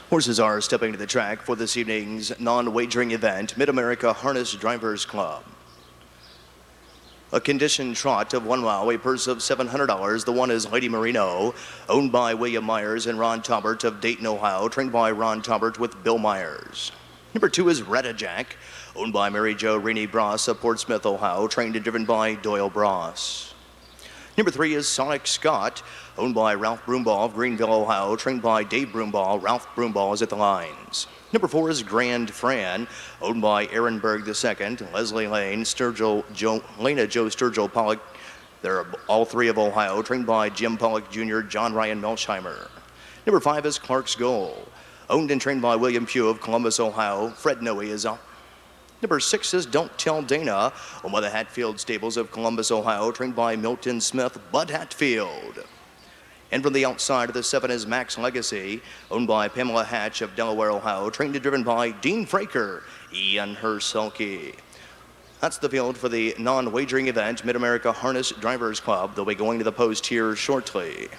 Horses are stepping to the track for this evening's non-wagering event, Mid-America Harness Drivers Club. A conditioned trot of 1 mile, a purse of $700. The one is Lady Marino, owned by William Myers and Ron Taubert of Dayton, Ohio, trained by Ron Taubert with Bill Myers. Number 2 is Retta Jack, owned by Mary Jo Renee Bross of Portsmouth, Ohio, trained and driven by Doyle Bross. Number 3 is Sonic Scott, owned by Ralph Broomball of Greenville, Ohio, trained by Dave Broomball. Ralph Broomball is at the lines. Number 4 is Grand Fran, owned by Aaron Berg II, Leslie Lane, Lena Jo Sturgill Pollock. They're all three of Ohio, trained by Jim Pollock Jr., John Ryan Melsheimer. Number 5 is Clark's Goal, owned and trained by William Pugh of Columbus, Ohio. Fred Noe is up. Number 6 is Don't Tell Dana, owned by the Hatfield Stables of Columbus, Ohio, trained by Milton Smith, Bud Hatfield. And from the outside of the 7 is Max Legacy, owned by Pamela Hatch of Delaware, Ohio, trained and driven by Dean Fraker, Ian Herselke. That's the field for the non-wagering event, Mid-America Harness Drivers Club. They'll be going to the post here shortly.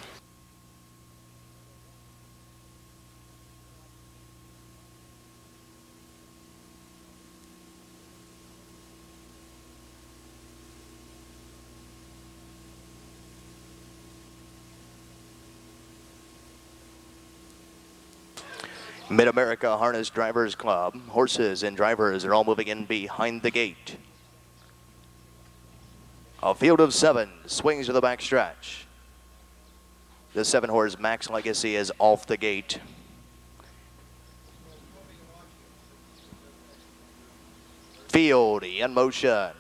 Mid-America Harness Drivers Club. Horses and drivers are all moving in behind the gate. A field of 7 swings to the back stretch. The 7-horse Max Legacy is off the gate. Field in motion.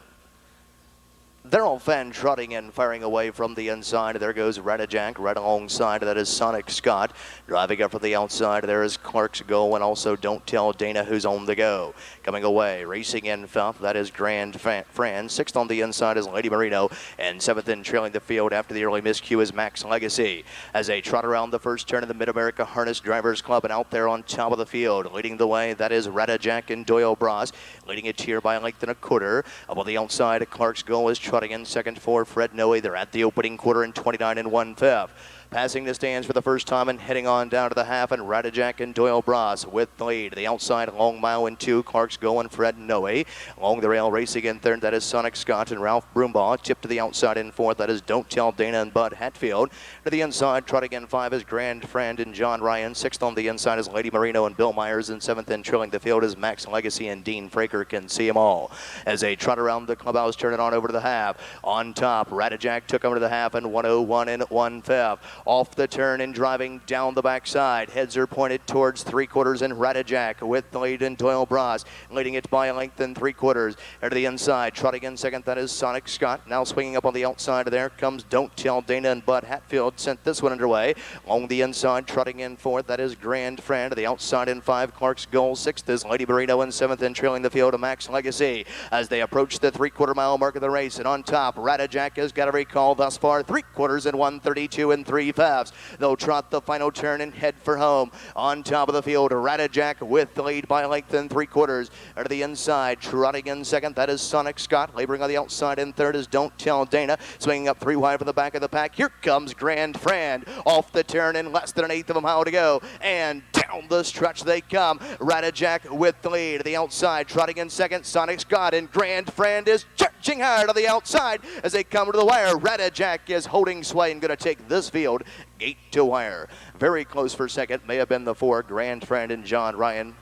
They're all fan trotting and firing away from the inside. There goes Retta Jack right alongside. That is Sonic Scott. Driving up from the outside, there is Clark's Goal, and also Don't Tell Dana, who's on the go. Coming away, racing in 5th, that is Grand Fran. 6th on the inside is Lady Marino, and 7th in trailing the field after the early miscue is Max Legacy. As they trot around the first turn of the Mid-America Harness Drivers Club, and out there on top of the field, leading the way, that is Retta Jack and Doyle Bross, leading it here by a length and a quarter. Up on the outside, Clark's Goal is trotting in second for Fred Noe. They're at the opening quarter in 29 1/5. Passing the stands for the first time and heading on down to the half, and Retta Jack and Doyle Bross with the lead. The outside, long mile in 2, Clark's Goal and Fred Noe. Along the rail, racing in 3rd, that is Sonic Scott and Ralph Broombaugh. Tipped to the outside in 4th, that is Don't Tell Dana and Bud Hatfield. To the inside, trotting in 5 is Grand Friend and John Ryan. 6th on the inside is Lady Marino and Bill Myers, and 7th in trailing the field is Max Legacy and Dean Fraker. Can see them all. As they trot around the clubhouse, turn it on over to the half. On top, Retta Jack took over to the half in 1:01 1/5. Off the turn and driving down the backside. Heads are pointed towards 3/4 and Retta Jack with the lead in Doyle Bross, leading it by a length and 3/4. There to the inside, trotting in 2nd, that is Sonic Scott. Now swinging up on the outside, there comes Don't Tell Dana, and Bud Hatfield sent this one underway. Along the inside, trotting in 4th, that is Grand Friend. To the outside in 5, Clark's Goal. 6th is Lady Marino, and 7th in trailing the field of Max Legacy. As they approach the 3/4 mile mark of the race, and on top, Retta Jack has got a recall thus far, 3/4 and 1:32 3/5. They'll trot the final turn and head for home. On top of the field, Retta Jack with the lead by a length and 3/4. To the inside, trotting in 2nd, that is Sonic Scott. Laboring on the outside in 3rd is Don't Tell Dana. Swinging up 3 wide from the back of the pack. Here comes Grand Friend. Off the turn in less than 1/8 of a mile to go. And down the stretch they come. Retta Jack with the lead. To the outside, trotting in 2nd, Sonic Scott. And Grand Friend is charging hard to the outside as they come to the wire. Retta Jack is holding sway and going to take this field gate to wire. Very close for 2nd. May have been the 4, Grand Friend and John Ryan.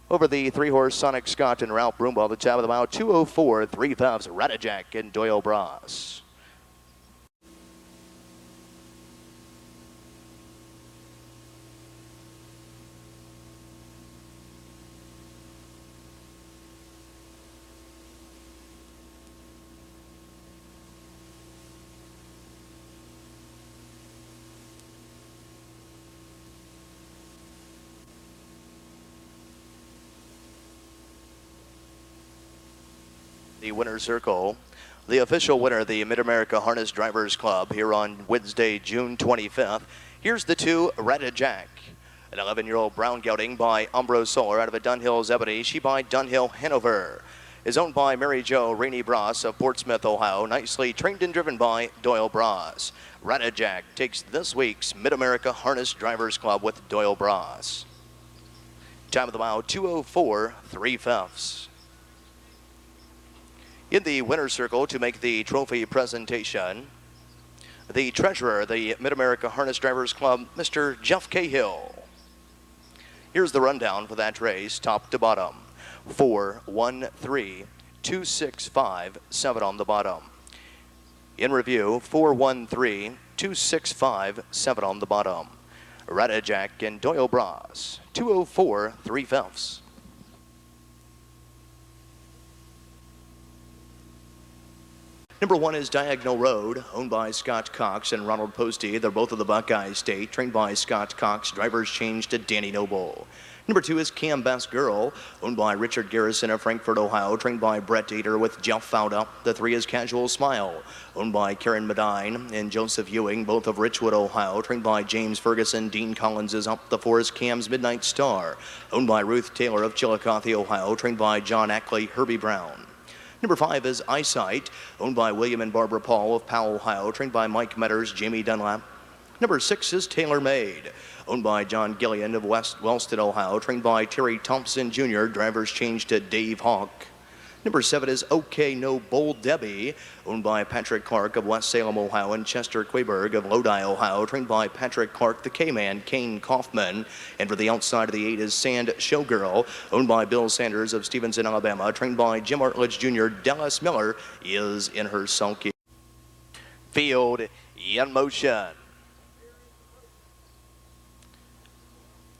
Over the 3-horse Sonic Scott and Ralph Broomball, the top of the mile, 2:04 3/5, Retta Jack and Doyle Bross. The winner's circle, the official winner, the Mid-America Harness Drivers Club, here on Wednesday, June 25th. Here's the 2, Retta Jack. An 11-year-old brown gelding by Umbro Solar out of a Dunhill's Ebony. She by Dunhill Hanover. Is owned by Mary Jo Renee Bross of Portsmouth, Ohio. Nicely trained and driven by Doyle Bross. Retta Jack takes this week's Mid-America Harness Drivers Club with Doyle Bross. Time of the mile, 2:04 3/5. In the winner's circle to make the trophy presentation, the treasurer, the Mid-America Harness Drivers Club, Mr. Jeff Cahill. Here's the rundown for that race, top to bottom. 4, 1, 3, 2, 6, 5, 7 on the bottom. In review, 4, 1, 3, 2, 6, 5, 7 on the bottom. Radajak and Doyle Bras, 2:04 3/5. Number 1 is Diagonal Road, owned by Scott Cox and Ronald Posty. They're both of the Buckeye State, trained by Scott Cox. Drivers changed to Danny Noble. Number 2 is Cam Best Girl, owned by Richard Garrison of Frankfort, Ohio, trained by Brett Dater with Jeff Fauda. The 3 is Casual Smile, owned by Karen Medine and Joseph Ewing, both of Richwood, Ohio, trained by James Ferguson. Dean Collins is up. The 4 is Cam's Midnight Star, owned by Ruth Taylor of Chillicothe, Ohio, trained by John Ackley, Herbie Brown. Number 5 is Eyesight, owned by William and Barbara Paul of Powell, Ohio, trained by Mike Metters, Jamie Dunlap. Number 6 is Tailor Made, owned by John Gillian of Wellston, Ohio, trained by Terry Thompson Jr. Drivers changed to Dave Hawk. Number 7 is OK No Bold Debbie, owned by Patrick Clark of West Salem, Ohio, and Chester Quayberg of Lodi, Ohio, trained by Patrick Clark, the K-Man, Kane Kaufman. And for the outside of the 8 is Sand Showgirl, owned by Bill Sanders of Stevenson, Alabama, trained by Jim Artledge Jr. Dallas Miller is in her sulky. Field in motion.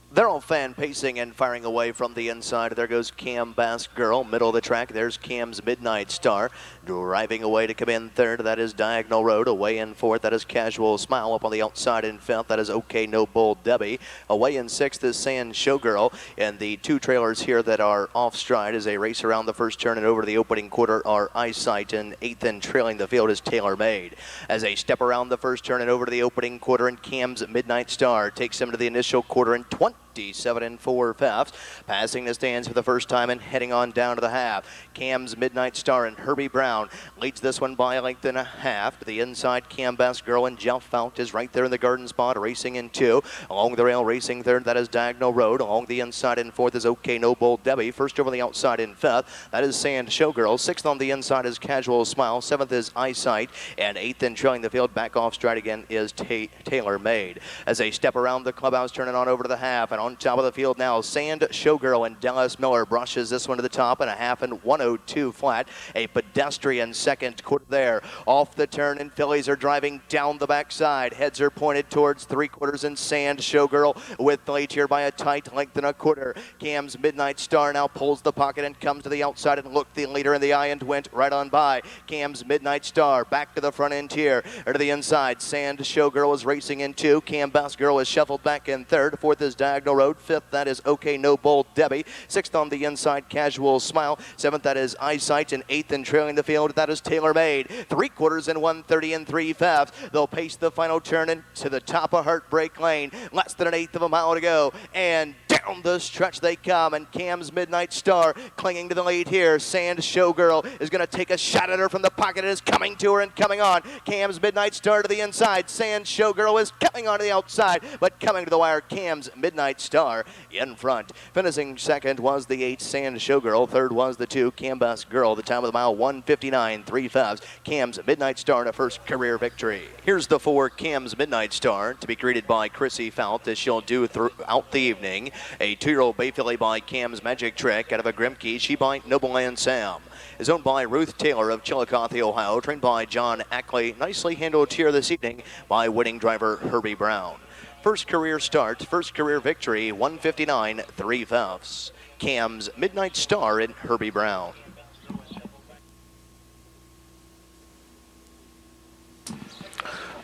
They're all fan pacing and firing away from the inside. There goes Cam Bass Girl, middle of the track. There's Cam's Midnight Star, driving away to come in third. That is Diagonal Road. Away in fourth, that is Casual Smile. Up on the outside in fifth, that is OK No Bold Debbie. Away in sixth is Sand Showgirl. And the 2 trailers here that are off stride as they race around the first turn and over the opening quarter are Eyesight. And eighth and trailing the field is Tailor Made. As they step around the first turn and over to the opening quarter, and Cam's Midnight Star takes them to the initial quarter in 27 4/5, passing the stands for the first time and heading on down to the half. Cam's Midnight Star and Herbie Brown leads this one by a length and a half. To the inside, Cam Best Girl and Jeff Fount is right there in the garden spot, racing in 2. Along the rail, racing third, that is Diagonal Road. Along the inside in fourth is OK No Bold Debbie. First over the outside in fifth, that is Sand Showgirl. Sixth on the inside is Casual Smile. Seventh is Eyesight. And eighth and trailing the field, back off stride again, is Tailor Made. As they step around the clubhouse, turning on over to the half, and on top of the field now, Sand Showgirl and Dallas Miller brushes this one to the top and a half and 102 flat. A pedestrian second quarter there. Off the turn, and fillies are driving down the backside. Heads are pointed towards 3/4, and Sand Showgirl with the lead here by a tight length and a quarter. Cam's Midnight Star now pulls the pocket and comes to the outside and looked the leader in the eye and went right on by. Cam's Midnight Star back to the front end here, or to the inside. Sand Showgirl is racing in 2. Cam Best Girl is shuffled back in third. Fourth is Diagonal Road. Fifth, that is OK No Bold Debbie. Sixth on the inside, Casual Smile. Seventh, that is Eyesight. And eighth and trailing the field, that is Tailor Made. 3/4 in 130 and 3/5. They'll pace the final turn into the top of Heartbreak Lane. Less than an eighth of a mile to go. And down the stretch they come, and Cam's Midnight Star clinging to the lead here. Sand Showgirl is going to take a shot at her from the pocket. It is coming to her and coming on. Cam's Midnight Star to the inside. Sand Showgirl is coming on to the outside, but coming to the wire, Cam's Midnight Star in front. Finishing second was the 8, Sand Showgirl. Third was the 2, Cam Best Girl. The time of the mile, 1:59 3/5. Cam's Midnight Star in a first career victory. Here's the 4, Cam's Midnight Star, to be greeted by Chrissy Fount, as she'll do throughout the evening. A 2-year-old bay filly by Cam's Magic Trick out of a Grimke. She by Nobleland Sam is owned by Ruth Taylor of Chillicothe, Ohio, trained by John Ackley. Nicely handled here this evening by winning driver Herbie Brown. First career start, first career victory, 1:59 3/5. Cam's Midnight Star and Herbie Brown.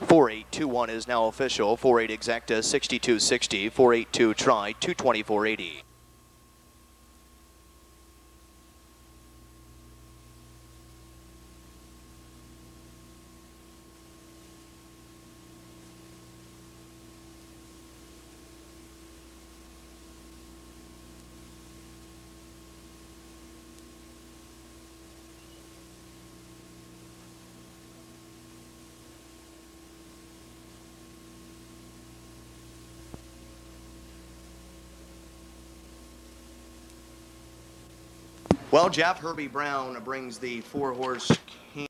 .4821 is now official. 48 exacta, 62.60. 482 try, 224.80. Well, Jeff, Herbie Brown brings the 4-horse.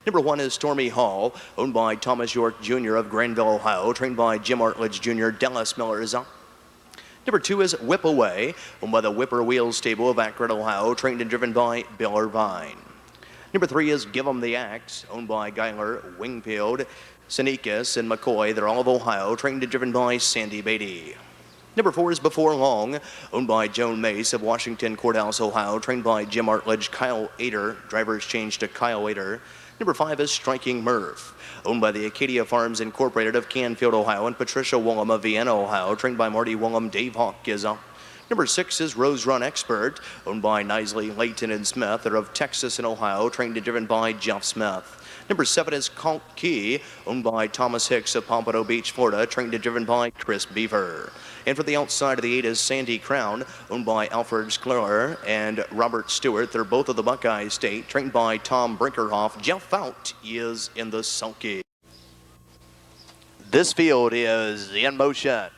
Number 1 is Stormy Hall, owned by Thomas York Jr. of Granville, Ohio, trained by Jim Artledge Jr. Dallas Miller is on. Number 2 is Whip Away, owned by the Whipper Wheels Stable of Akron, Ohio, trained and driven by Bill Irvine. Number 3 is Give 'em the Axe, owned by Geiler, Wingfield, Sinikas, and McCoy. They're all of Ohio, trained and driven by Sandy Beatty. Number 4 is Before Long, owned by Joan Mace of Washington Courthouse, Ohio, trained by Jim Artledge, Kyle Ader. Drivers changed to Kyle Ader. Number 5 is Striking Murph, owned by the Acadia Farms Incorporated of Canfield, Ohio, and Patricia Willem of Vienna, Ohio, trained by Marty Willem. Dave Hawk is up. Number 6 is Rose Run Expert, owned by Nisley, Layton, and Smith. They're of Texas and Ohio, trained and driven by Jeff Smith. Number 7 is Conch Key, owned by Thomas Hicks of Pompano Beach, Florida, trained and driven by Chris Beaver. And for the outside of the 8 is Sandy Crown, owned by Alfred Sklar and Robert Stewart. They're both of the Buckeye State, trained by Tom Brinkerhoff. Jeff Fout is in the sulky. This field is in motion.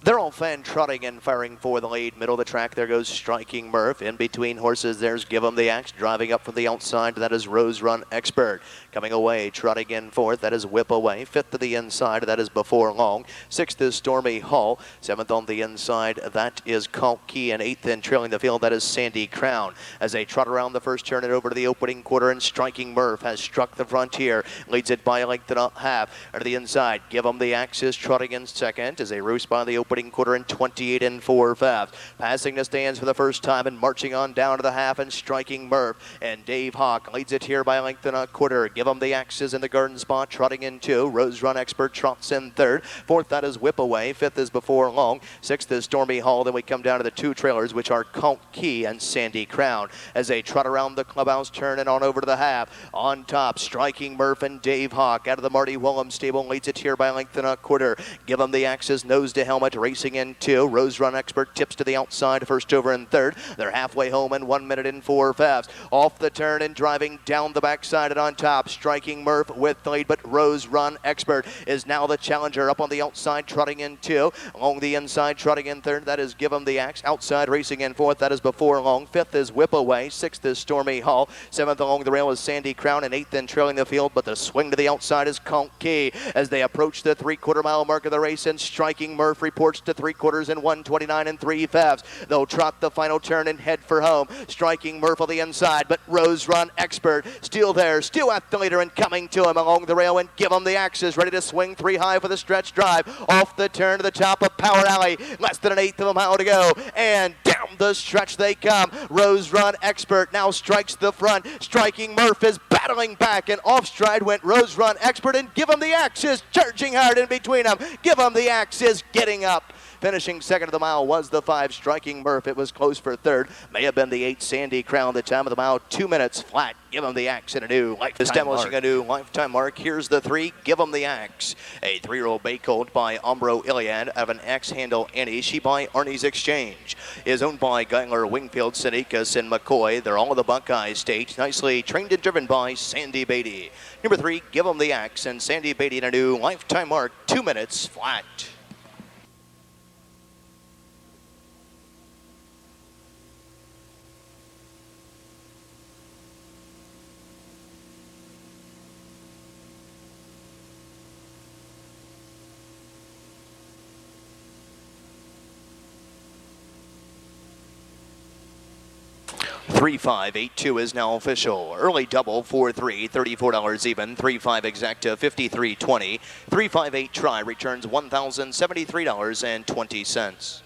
They're all fan trotting and firing for the lead. Middle of the track, there goes Striking Murph. In between horses, there's Give 'em the Axe. Driving up from the outside, that is Rose Run Expert. Coming away, trotting in fourth, that is Whip Away. Fifth to the inside, that is Before Long. Sixth is Stormy Hall. Seventh on the inside, that is Conch Key. And eighth in trailing the field, that is Sandy Crown. As they trot around the first turn and over to the opening quarter, and Striking Murph has struck the frontier. Leads it by a length and a half. To the inside, Give 'em the Axe is trotting in second as they roost by the opening quarter in 28 4/5. Passing the stands for the first time and marching on down to the half, and Striking Murph and Dave Hawk leads it here by a length and a quarter. Give 'em the Axes in the garden spot, trotting in 2. Rose Run Expert trots in 3rd. 4th, that is Whip Away. 5th is Before Long. 6th is Stormy Hall. Then we come down to the 2 trailers, which are Conch Key and Sandy Crown, as they trot around the clubhouse turn and on over to the half. On top, Striking Murph and Dave Hawk out of the Marty Willem stable leads it here by a length and a quarter. Give 'em the Axes nose to helmet, racing in 2. Rose Run Expert tips to the outside, first over in 3rd. They're halfway home in 1 minute and 4/5. Off the turn and driving down the backside and on top, Striking Murph with the lead, but Rose Run Expert is now the challenger. Up on the outside, trotting in 2. Along the inside, trotting in 3rd, that is Give 'em the Axe. Outside, racing in 4th, that is Before Long. 5th is Whip Away. 6th is Stormy Hall. 7th along the rail is Sandy Crown, and 8th in trailing the field, but the swing to the outside is Conch Key as they approach the 3/4 mile mark of the race, and Striking Murph reports to 3/4 in 1:29 3/5. They'll trot the final turn and head for home. Striking Murph on the inside, but Rose Run Expert still there, still at the leader and coming to him along the rail, and Give 'em the Axes ready to swing 3 high for the stretch drive. Off the turn to the top of Power Alley, less than an eighth of a mile to go, and down the stretch they come. Rose Run Expert now strikes the front. Striking Murph is battling back, and off stride went Rose Run Expert, and Give 'em the Axes charging hard in between them. Give 'em the Axes getting up. Finishing second of the mile was the 5, Striking Murph. It was close for 3rd. May have been the 8, Sandy Crown. The time of the mile, 2 minutes flat. Give 'em the Axe in a new lifetime establishing mark. A new lifetime mark. Here's the 3, Give 'em the Axe. A 3-year-old bay colt by Umbro Iliad of an Axe-handle Annie. She by Arnie's Exchange. Is owned by Geiler, Wingfield, Sinikas, and McCoy. They're all of the Buckeye State. Nicely trained and driven by Sandy Beatty. Number 3, Give 'em the Axe, and Sandy Beatty in a new lifetime mark, 2 minutes flat. $3,582 is now official. Early double 4-3, $34 even. 3-5 exacta, $53.20. 3-5-8 try returns $1,073.20.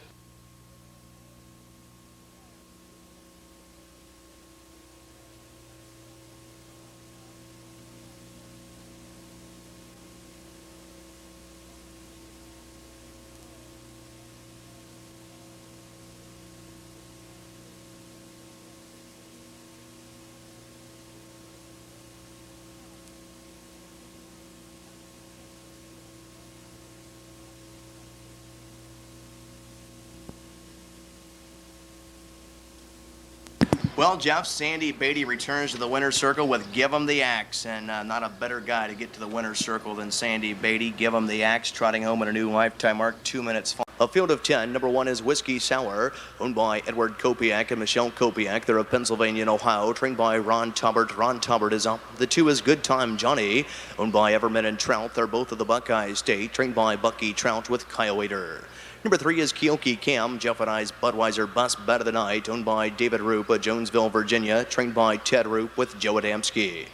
Well, Jeff, Sandy Beatty returns to the winner's circle with Give 'em the Axe, and not a better guy to get to the winner's circle than Sandy Beatty. Give 'em the Axe, trotting home at a new lifetime mark, 2 minutes. A field of 10. Number 1 is Whiskey Sour, owned by Edward Kopiak and Michelle Kopiak. They're of Pennsylvania and Ohio, trained by Ron Taubert. Ron Taubert is up. The 2 is Good Time Johnny, owned by Everman and Trout. They're both of the Buckeye State, trained by Bucky Trout with Kyle Wader. Number 3 is Keoki Cam, Jeff and I's Budweiser Best Bet of the Night, owned by David Roop of Jonesville, Virginia, trained by Ted Roop with Joe Adamski.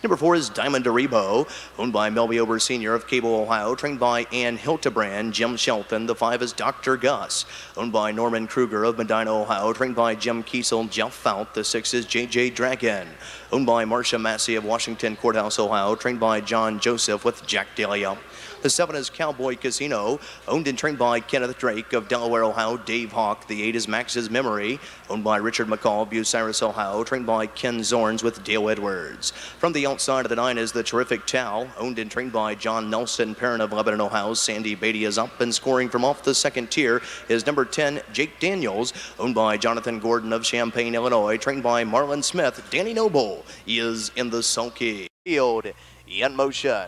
Number 4 is Diamond Deribo, owned by Melby Ober Sr. of Cable, Ohio, trained by Ann Hildebrand, Jim Shelton. The 5 is Dr. Gus, owned by Norman Kruger of Medina, Ohio, trained by Jim Kiesel, Jeff Fout. The 6 is JJ Dragon, owned by Marcia Massey of Washington Courthouse, Ohio, trained by John Joseph with Jack Delia. The 7 is Cowboy Casino, owned and trained by Kenneth Drake of Delaware, Ohio, Dave Hawk. The 8 is Max's Memory, owned by Richard McCall of Bucyrus, Ohio, trained by Ken Zorns with Dale Edwards. From the outside of the 9 is the Terrific Tao, owned and trained by John Nelson, parent of Lebanon, Ohio. Sandy Beatty is up and scoring from off the second tier is number 10, Jake Daniels, owned by Jonathan Gordon of Champaign, Illinois, trained by Marlon Smith. Danny Noble is in the sulky. Field in motion.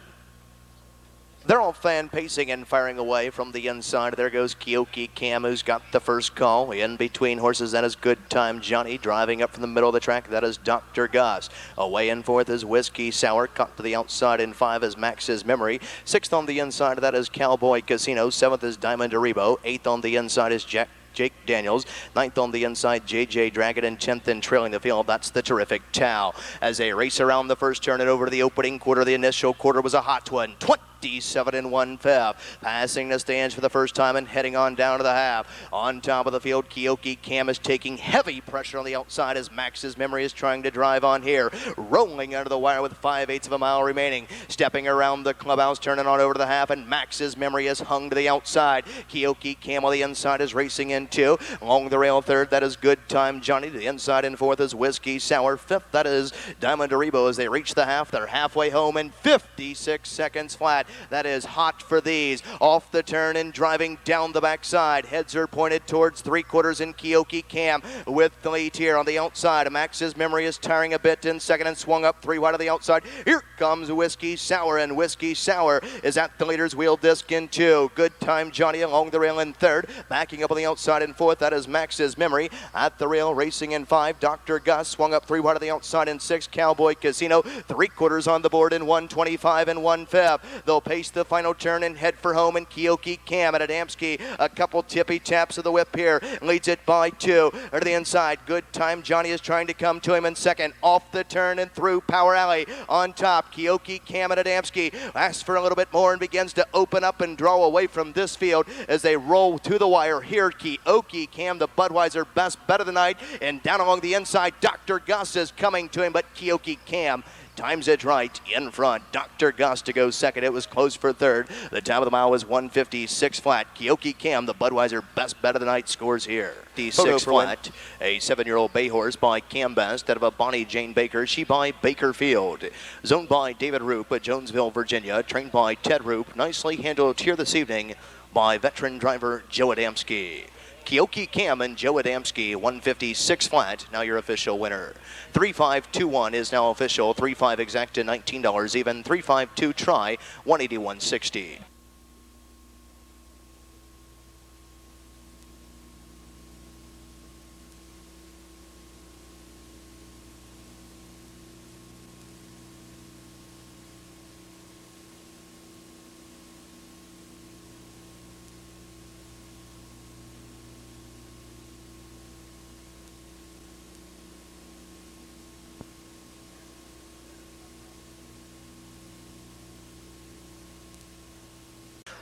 They're all fan pacing and firing away from the inside. There goes Keoki Cam, who's got the first call. In between horses, that is Good Time Johnny. Driving up from the middle of the track, that is Dr. Gus. Away in fourth is Whiskey Sour. Cut to the outside in 5 is Max's Memory. 6th on the inside, that is Cowboy Casino. 7th is Diamond Deribo. 8th on the inside is Jake Daniels. 9th on the inside, JJ Dragon, and 10th in trailing the field, that's the Terrific Tao. As they race around the first turn and over to the opening quarter, the initial quarter was a hot one. 27 1/5. Passing the stands for the first time and heading on down to the half. On top of the field, Keoki Cam is taking heavy pressure on the outside as Max's Memory is trying to drive on here. Rolling under the wire with 5/8 of a mile remaining. Stepping around the clubhouse, turning on over to the half, and Max's Memory is hung to the outside. Keoki Cam on the inside is racing in 2. Along the rail 3rd, that is Good Time Johnny. To the inside in 4th is Whiskey Sour. 5th, that is Diamond Deribo. As they reach the half, they're halfway home in 56 seconds flat. That is hot for these. Off the turn and driving down the backside. Heads are pointed towards 3/4 in Keoki Cam with the lead here on the outside. Max's Memory is tiring a bit in second and swung up 3 wide of the outside. Here comes Whiskey Sour, and Whiskey Sour is at the leader's wheel disc in 2. Good Time Johnny along the rail in 3rd. Backing up on the outside in 4th, that is Max's Memory. At the rail racing in 5. Dr. Gus swung up 3 wide of the outside in 6. Cowboy Casino 3/4 on the board in 1:25 1/5. They'll pace the final turn and head for home, and Keoki Cam at Adamski. A couple tippy taps of the whip here. Leads it by 2. To the inside, Good Time Johnny is trying to come to him in second. Off the turn and through Power Alley. On top, Keoki Cam at Adamski asks for a little bit more and begins to open up and draw away from this field as they roll to the wire. Here, Keoki Cam, the Budweiser Best Bet of the Night. And down along the inside, Dr. Gus is coming to him, but Keoki Cam times it right in front. Dr. Gus to go second. It was close for 3rd. The top of the mile was 1:56 flat. Keoki Cam, the Budweiser Best Bet of the Night, scores here. 56 flat. A 7-year-old bay horse by Cam Best out of a Bonnie Jane Baker. She by Bakerfield. Zoned by David Roop at Jonesville, Virginia. Trained by Ted Roop. Nicely handled here this evening by veteran driver Joe Adamski. Keoki Cam and Joe Adamski, 156 flat, now your official winner. 3521 is now official. 35 exact to $19 even. 352 try, 181.60.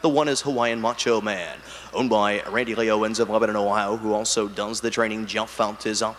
The 1 is Hawaiian Macho Man, owned by Randy Lee Owens of Lebanon, Ohio, who also does the training. Jeff Fount is up.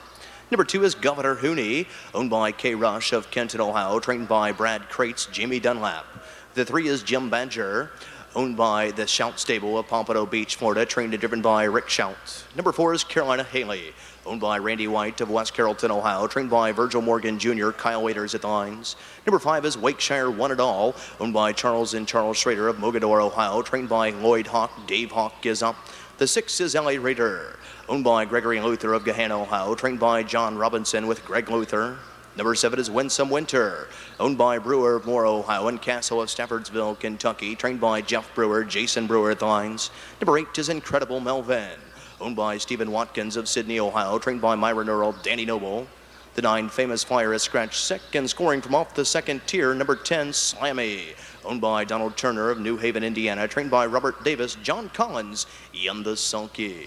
Number 2 is Governor Hooney, owned by K. Rush of Kenton, Ohio, trained by Brad Crates, Jamie Dunlap. The 3 is Jim Badger, owned by the Shout Stable of Pompano Beach, Florida, trained and driven by Rick Shout. Number 4 is Carolina Haley, owned by Randy White of West Carrollton, Ohio, trained by Virgil Morgan Jr., Kyle Waiters at the lines. Number 5 is Wakeshire One It All, owned by Charles and Charles Schrader of Mogador, Ohio, trained by Lloyd Hawk. Dave Hawk is up. The 6 is L.A. Raider, owned by Gregory Luther of Gahanna, Ohio, trained by John Robinson with Greg Luther. Number 7 is Winsome Winter, owned by Brewer of Moore, Ohio, and Castle of Staffordsville, Kentucky, trained by Jeff Brewer, Jason Brewer at the lines. Number 8 is Incredible Melvin, owned by Stephen Watkins of Sydney, Ohio, trained by Myron Earl, Danny Noble. The 9 Famous Flyer is scratched second, scoring from off the second tier. Number 10, Slammy, owned by Donald Turner of New Haven, Indiana, trained by Robert Davis, John Collins, and the Sulky.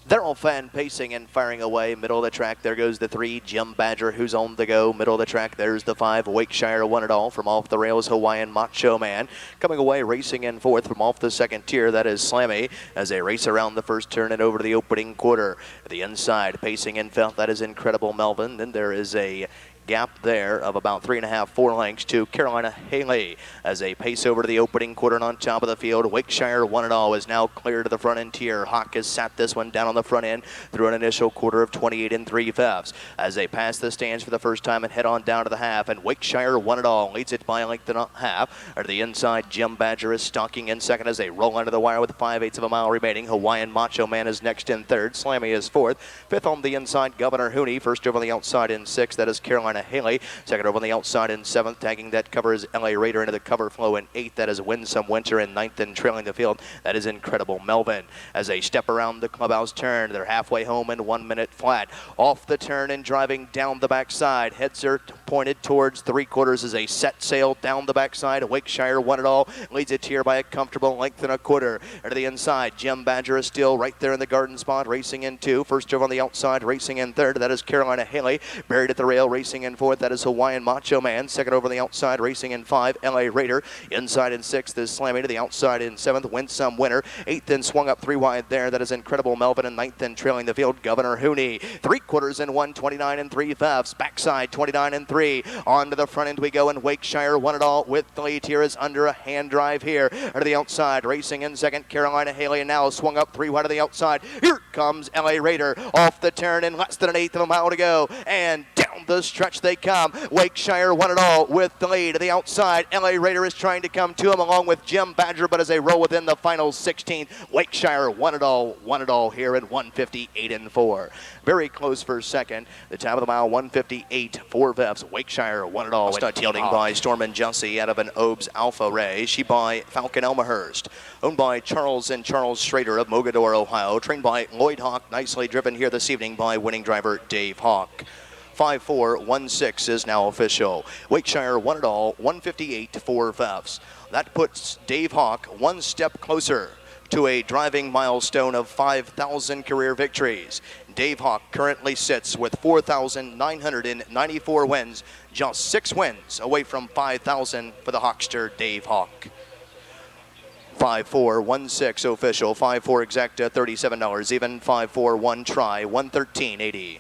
They're all fan pacing and firing away. Middle of the track, there goes the 3, Jim Badger, who's on the go. Middle of the track, there's the 5, Wakeshire Won It All. From off the rails, Hawaiian Macho Man. Coming away, racing in fourth from off the second tier, that is Slammy, as they race around the first turn and over to the opening quarter. The inside, pacing in fifth, that is Incredible Melvin. Then there is a gap there of about 3.5, 4 lengths to Carolina Haley as they pace over to the opening quarter and on top of the field. Wakeshire Won It All is now clear to the front end tier. Hawk has sat this one down on the front end through an initial quarter of 28 3/5 as they pass the stands for the first time and head on down to the half, and Wakeshire Won It All leads it by a length and a half. Or to the inside, Jim Badger is stalking in second as they roll under the wire with 5/8 of a mile remaining. Hawaiian Macho Man is next in third. Slammy is fourth. Fifth on the inside, Governor Hooney. First over on the outside in sixth, that is Carolina Haley. Second over on the outside in seventh, tagging that cover is LA Raider into the cover flow in eighth. That is Winsome Winter in ninth, and trailing the field, that is Incredible Melvin. As they step around the clubhouse turn, they're halfway home in 1 minute flat. Off the turn and driving down the backside. Heads are pointed towards 3/4 as they set sail down the backside. Wakeshire Won It All leads it here by a comfortable length and a quarter. And to the inside, Jim Badger is still right there in the garden spot, racing in two. First over on the outside, racing in third, that is Carolina Haley. Buried at the rail, racing in fourth, that is Hawaiian Macho Man. Second over on the outside, racing in five, LA Raider. Inside in sixth is Slammy. To the outside in seventh, Winsome Winter. Eighth and swung up 3 wide there, that is Incredible Melvin. And ninth and trailing the field, Governor Hooney. 3/4 in 1, 29 3/5. Backside 29 3. On to the front end we go, and Wakeshire Won It All with the lead here is under a hand drive here. Or to the outside, racing in second, Carolina Haley, and now swung up 3 wide to the outside. Here comes LA Raider off the turn in less than an eighth of a mile to go, and down the stretch they come. Wakeshire Won It All with the lead. To the outside, LA Raider is trying to come to him along with Jim Badger, but as they roll within the final 16, Wakeshire Won It All here in 1:58 4. Very close for second. The top of the mile, 1:58 4/5. Wakeshire Won It All. Start yielding by Storm and Jussie out of an Obes Alpha Ray. She by Falcon Elmhurst. Owned by Charles and Charles Schrader of Mogador, Ohio. Trained by Lloyd Hawk. Nicely driven here this evening by winning driver Dave Hawk. 5-4-1-6 is now official. Wakeshire Won It All, 1:58 4/5. That puts Dave Hawk one step closer to a driving milestone of 5,000 career victories. Dave Hawk currently sits with 4,994 wins, just 6 wins away from 5,000 for the Hawkster Dave Hawk. 5-4-1-6 official, 5-4 exacta, $37 even, 5-4-1 try, 113.80.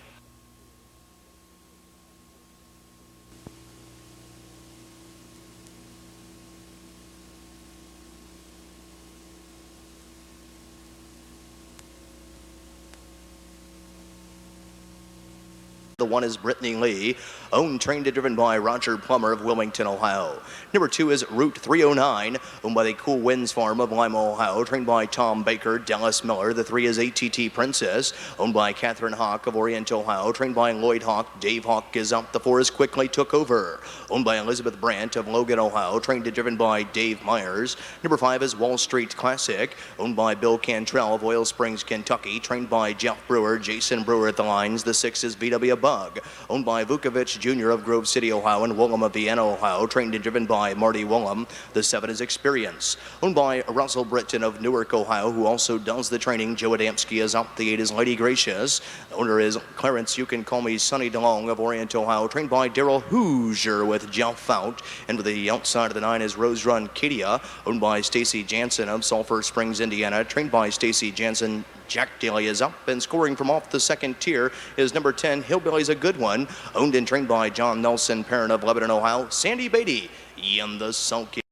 The 1 is Brittany Lee, owned, trained, and driven by Roger Plummer of Wilmington, Ohio. Number 2 is Route 309, owned by the Cool Winds Farm of Lima, Ohio, trained by Tom Baker, Dallas Miller. The 3 is ATT Princess, owned by Catherine Hawk of Orient, Ohio, trained by Lloyd Hawk. Dave Hawk is up. The 4 is Quickly Took Over, owned by Elizabeth Brandt of Logan, Ohio, trained and driven by Dave Myers. Number 5 is Wall Street Classic, owned by Bill Cantrell of Oil Springs, Kentucky, trained by Jeff Brewer, Jason Brewer at the lines. The 6 is VW Bug, owned by Vukovic Jr. of Grove City, Ohio, and Woolham of Vienna, Ohio, trained and driven by Marty Woolham. The 7 is Experience, owned by Russell Britton of Newark, Ohio, who also does the training. Joe Adamski is up. The 8 is Lady Gracious. The owner is Clarence, you can call me Sonny DeLong of Orient, Ohio, trained by Daryl Hoosier with Jeff Fout. And to the outside of the 9 is Rose Run Katia, owned by Stacy Jansen of Sulphur Springs, Indiana, trained by Stacy Jansen. Jack Daly is up, and scoring from off the second tier is number 10, Hillbilly's a Good One, owned and trained by John Nelson, parent of Lebanon, Ohio, Sandy Beatty, and the Sulky.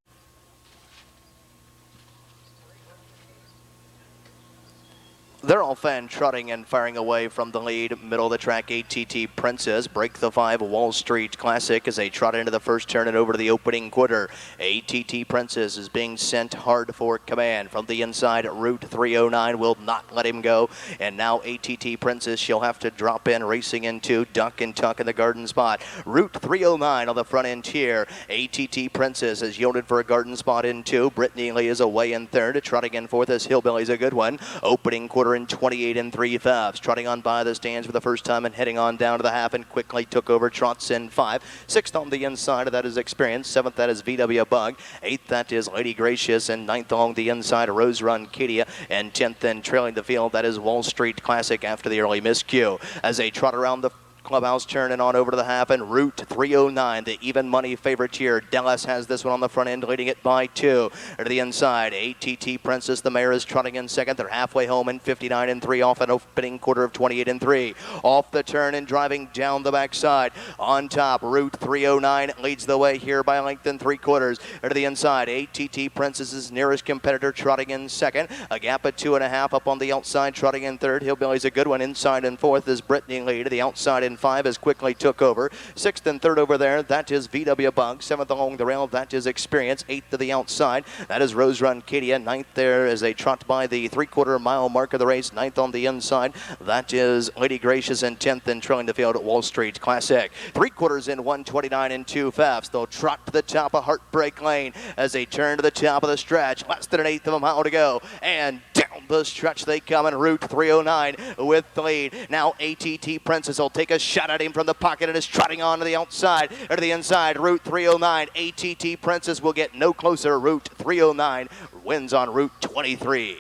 They're all fan trotting and firing away from the lead. Middle of the track, ATT Princess. Break the 5 Wall Street Classic as they trot into the first turn and over to the opening quarter. ATT Princess is being sent hard for command. From the inside, Route 309 will not let him go. And now ATT Princess, she'll have to drop in, racing into Duck and Tuck in the garden spot. Route 309 on the front end here. ATT Princess has yielded for a garden spot in 2. Brittany Lee is away in 3rd. Trotting in 4th as Hillbilly's a good one. Opening quarter in 28 and 3/5. Trotting on by the stands for the first time and heading on down to the half and quickly took over. Trots in 5. 6th on the inside of that is Experience. 7th that is VW Bug. 8th that is Lady Gracious. And 9th along the inside Rose Run Katia. And 10th then trailing the field that is Wall Street Classic after the early miscue. As they trot around the clubhouse turn and on over to the half and Route 309, the even money favorite here. Dallas has this one on the front end, leading it by 2. To the inside, ATT Princess, the mare, is trotting in 2nd. They're halfway home in 59 and 3 off an opening quarter of 28 and 3. Off the turn and driving down the backside. On top, Route 309 leads the way here by a length and 3/4. To the inside, ATT Princess's nearest competitor trotting in 2nd. A gap of 2.5 up on the outside, trotting in 3rd. Hillbilly's a good one. Inside and 4th is Brittany Lee. To the outside in 5 as quickly took over. 6th and 3rd over there, that is VW Bug. 7th along the rail, that is Experience. 8th to the outside, that is Rose Run Katia. 9th there as they trot by the 3/4 mile mark of the race. 9th on the inside, that is Lady Gracious. And 10th and trailing the field at Wall Street Classic. 3/4 in 129 and 2/5. They'll trot to the top of Heartbreak Lane as they turn to the top of the stretch. Less than an 1/8 of a mile to go. And down the stretch they come in Route 309 with the lead. Now ATT Princess will take a shot at him from the pocket and is trotting on to the outside or to the inside. Route 309. ATT Princess will get no closer. Route 309 wins on Route 23.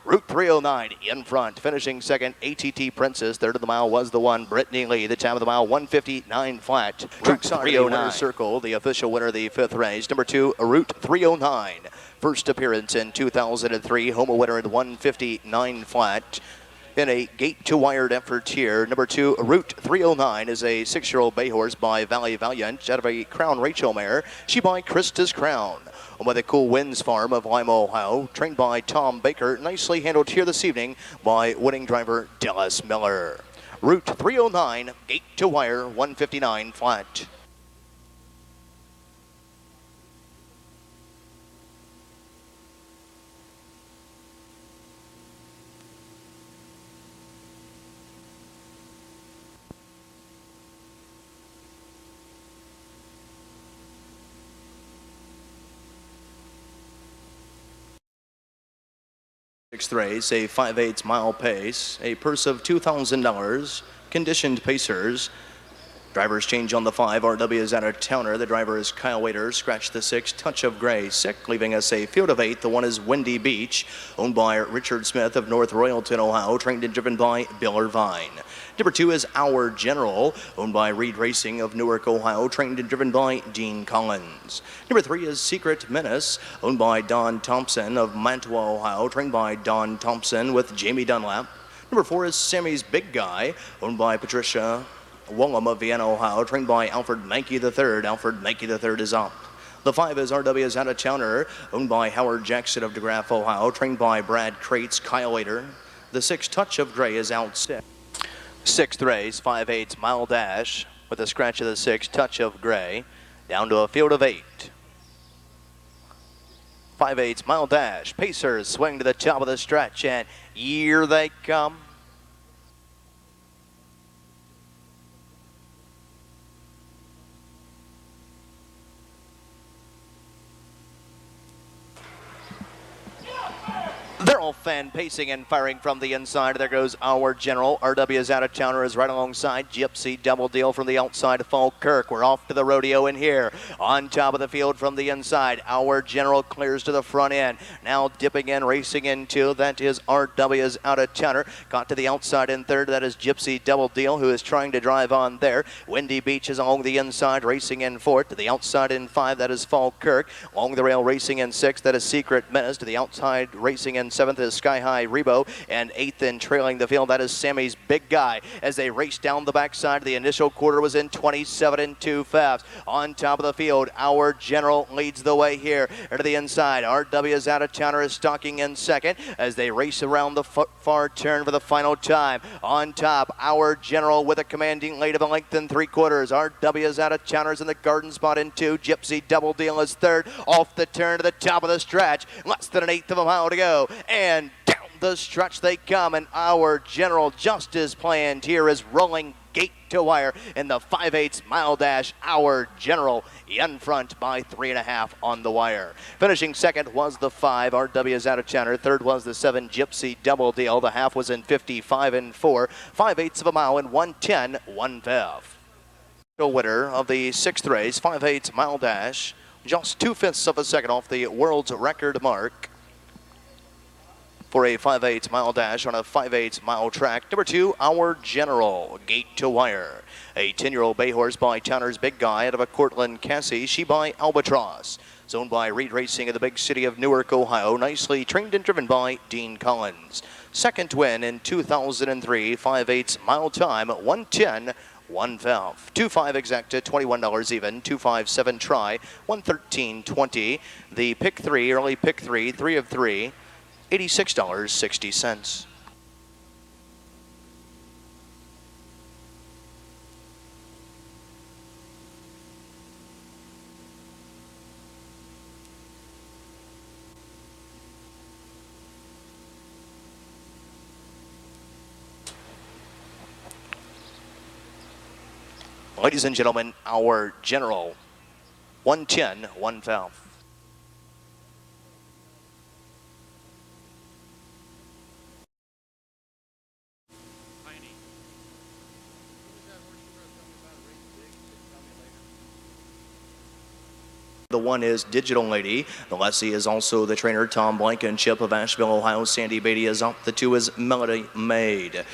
Route 309 in front, finishing 2nd, ATT Princess. 3rd of the mile was the one, Brittany Lee. The time of the mile, 1:59 flat. Route 309 Circle, the official winner of the 5th race. Number 2, Route 309. First appearance in 2003, home winner at 1:59 flat. In a gate-to-wired effort here, number 2, Route 309 is a 6-year-old bay horse by Valley Valiant out of a Crown Rachel mare. She by Krista's Crown. Owned by the Cool Winds Farm of Lima, Ohio. Trained by Tom Baker. Nicely handled here this evening by winning driver Dallas Miller. Route 309, gate-to-wire, 1:59 flat. Sixth race, a 5/8 mile pace, a purse of $2,000, conditioned pacers. Drivers change on the 5. RW is out of Towner. The driver is Kyle Waiter. Scratch the 6. Touch of Gray. Sick, leaving us a field of 8. The 1 is Windy Beach, owned by Richard Smith of North Royalton, Ohio. Trained and driven by Bill Irvine. Number 2 is Our General, owned by Reed Racing of Newark, Ohio. Trained and driven by Dean Collins. Number 3 is Secret Menace, owned by Don Thompson of Mantua, Ohio. Trained by Don Thompson with Jamie Dunlap. Number 4 is Sammy's Big Guy, owned by Patricia Wollum of Vienna, Ohio, trained by Alfred Mankey III. Alfred Mankey III is up. The 5 is RW's out of Towner, owned by Howard Jackson of DeGraff, Ohio, trained by Brad Crates, Kyle Later. The 6 Touch of Gray is out 6. 6th race, 5/8 mile dash with a scratch of the 6 Touch of Gray, down to a field of 8. 5/8 mile dash. Pacers swing to the top of the stretch, and here they come. They're all fan pacing and firing from the inside. There goes Our General. RW is out of Towner, is right alongside Gypsy Double Deal from the outside of Falkirk. We're off to the rodeo in here. On top of the field from the inside, Our General clears to the front end. Now dipping in, racing into, that is RW is out of Towner. Got to the outside in 3rd, that is Gypsy Double Deal, who is trying to drive on there. Windy Beach is along the inside, racing in 4th. To the outside in 5, that is Falkirk. Along the rail, racing in 6th, that is Secret Menace. To the outside, racing in 7th, 7th is Sky High Rebo, and 8th in trailing the field, that is Sammy's Big Guy. As they race down the backside, the initial quarter was in 27 and 2 fifths. On top of the field, Our General leads the way here. To the inside, RW's Out of Towner is stalking in second as they race around the far turn for the final time. On top, Our General with a commanding lead of a length and 3/4. RW's Out of Towner's in the garden spot in 2. Gypsy Double Deal is third. Off the turn to the top of the stretch. Less than an eighth of a mile to go. And down the stretch they come, and Our General, just as planned here, is rolling gate to wire in the 5/8 mile dash. Our General in front by 3.5 on the wire. Finishing second was the 5, RW's Out of Towner. Third was the 7, Gypsy Double Deal. The half was in 55 and 4, 5/8 of a mile in 1:10, 1/5. The winner of the 6th race, 5/8 mile dash, just 2/5 of a second off the world's record mark for a 5/8 mile dash on a 5/8 mile track. Number 2, Our General, gate to wire. A 10-year-old bay horse by Towner's Big Guy out of a Cortland Cassie. She by Albatross. It's owned by Reed Racing of the big city of Newark, Ohio. Nicely trained and driven by Dean Collins. Second win in 2003, 5/8 mile time, 1:10, 1/5. 2.5 exacta, $21 even. 2.57 try, 113.20. The pick 3, early pick 3, 3 of 3. $86.60. Ladies and gentlemen, Our General, 1:10, 1/5. The 1 is Digital Lady. The lessee is also the trainer Tom Blankenship of Asheville, Ohio. Sandy Beatty is up. The 2 is Melody Maid.